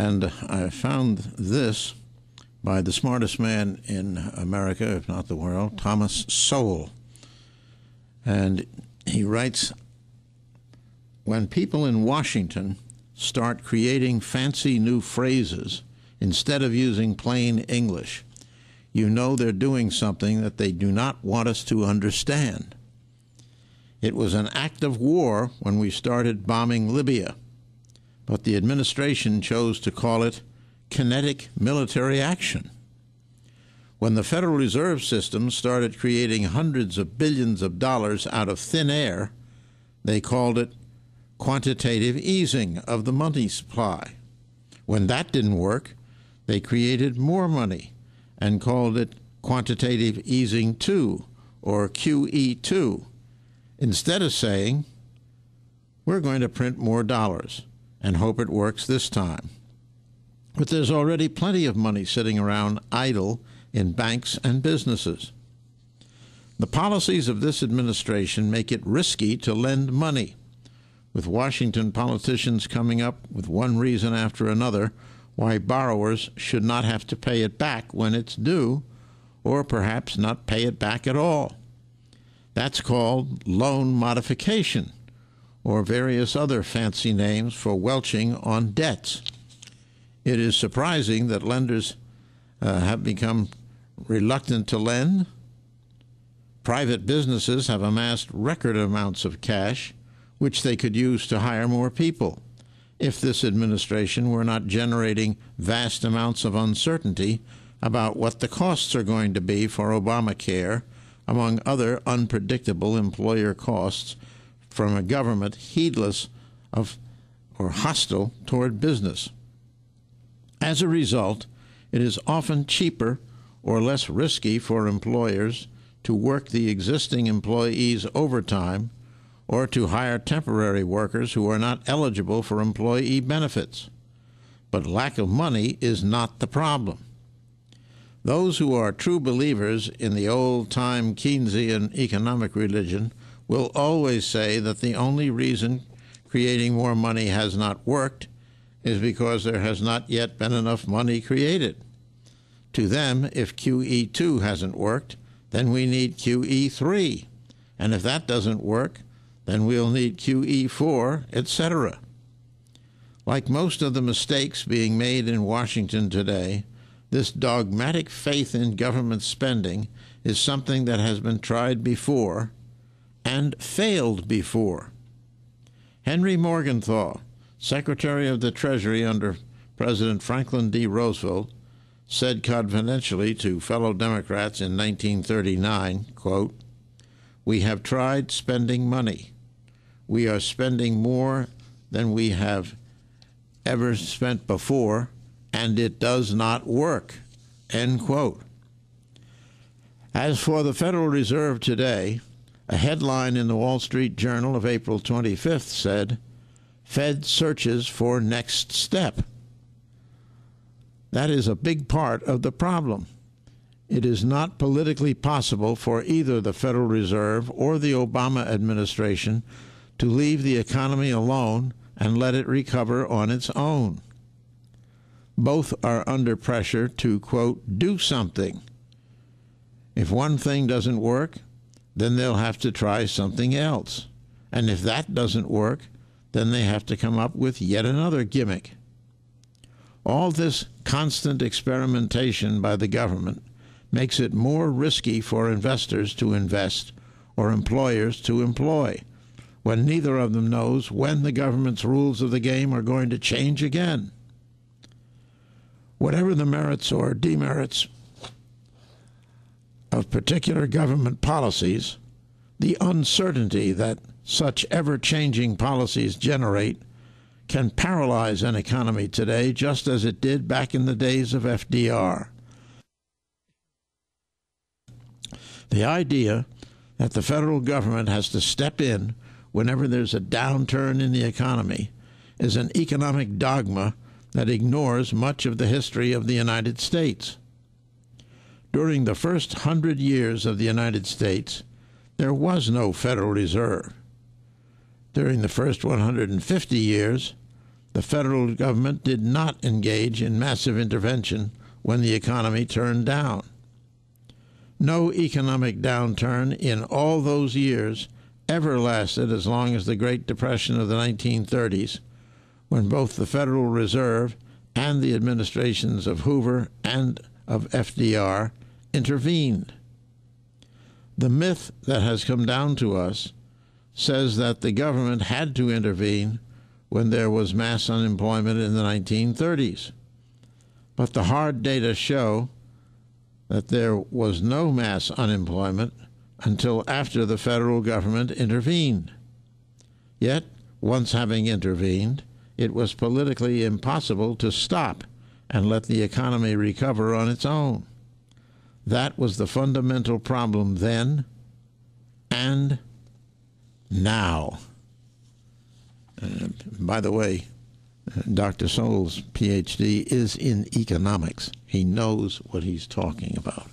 And I found this by the smartest man in America, if not the world, Thomas Sowell. And he writes, when people in Washington start creating fancy new phrases instead of using plain English, you know they're doing something that they do not want us to understand. It was an act of war when we started bombing Libya, but the administration chose to call it kinetic military action. When the Federal Reserve System started creating hundreds of billions of dollars out of thin air, they called it quantitative easing of the money supply. When that didn't work, they created more money and called it quantitative easing 2, or QE2, instead of saying, we're going to print more dollars and hope it works this time. But there's already plenty of money sitting around idle in banks and businesses. The policies of this administration make it risky to lend money, with Washington politicians coming up with one reason after another why borrowers should not have to pay it back when it's due, or perhaps not pay it back at all. That's called loan modification, or various other fancy names for welching on debts. It is surprising that lenders have become reluctant to lend. Private businesses have amassed record amounts of cash, which they could use to hire more people, if this administration were not generating vast amounts of uncertainty about what the costs are going to be for Obamacare, among other unpredictable employer costs from a government heedless of or hostile toward business. As a result, it is often cheaper or less risky for employers to work the existing employees overtime or to hire temporary workers who are not eligible for employee benefits. But lack of money is not the problem. Those who are true believers in the old-time Keynesian economic religion will always say that the only reason creating more money has not worked is because there has not yet been enough money created. To them, if QE2 hasn't worked, then we need QE3. And if that doesn't work, then we'll need QE4, etc. Like most of the mistakes being made in Washington today, this dogmatic faith in government spending is something that has been tried before and failed before. Henry Morgenthau, Secretary of the Treasury under President Franklin D. Roosevelt, said confidentially to fellow Democrats in 1939, quote, "We have tried spending money. We are spending more than we have ever spent before, and it does not work," end quote. As for the Federal Reserve today, a headline in the Wall Street Journal of April 25th said, "Fed searches for next step." That is a big part of the problem. It is not politically possible for either the Federal Reserve or the Obama administration to leave the economy alone and let it recover on its own. Both are under pressure to, quote, "do something." If one thing doesn't work, then they'll have to try something else. And if that doesn't work, then they have to come up with yet another gimmick. All this constant experimentation by the government makes it more risky for investors to invest or employers to employ, when neither of them knows when the government's rules of the game are going to change again. Whatever the merits or demerits of particular government policies, the uncertainty that such ever-changing policies generate can paralyze an economy today just as it did back in the days of FDR. The idea that the federal government has to step in whenever there's a downturn in the economy is an economic dogma that ignores much of the history of the United States. During the first 100 years of the United States, there was no Federal Reserve. During the first 150 years, The federal government did not engage in massive intervention when the economy turned down. No economic downturn in all those years ever lasted as long as the Great Depression of the 1930s, when both the Federal Reserve and the administrations of Hoover and of FDR intervened. The myth that has come down to us says that the government had to intervene when there was mass unemployment in the 1930s. But the hard data show that there was no mass unemployment until after the federal government intervened. Yet, once having intervened, it was politically impossible to stop and let the economy recover on its own. That was the fundamental problem then and now. By the way, Dr. Sowell's PhD is in economics. He knows what he's talking about.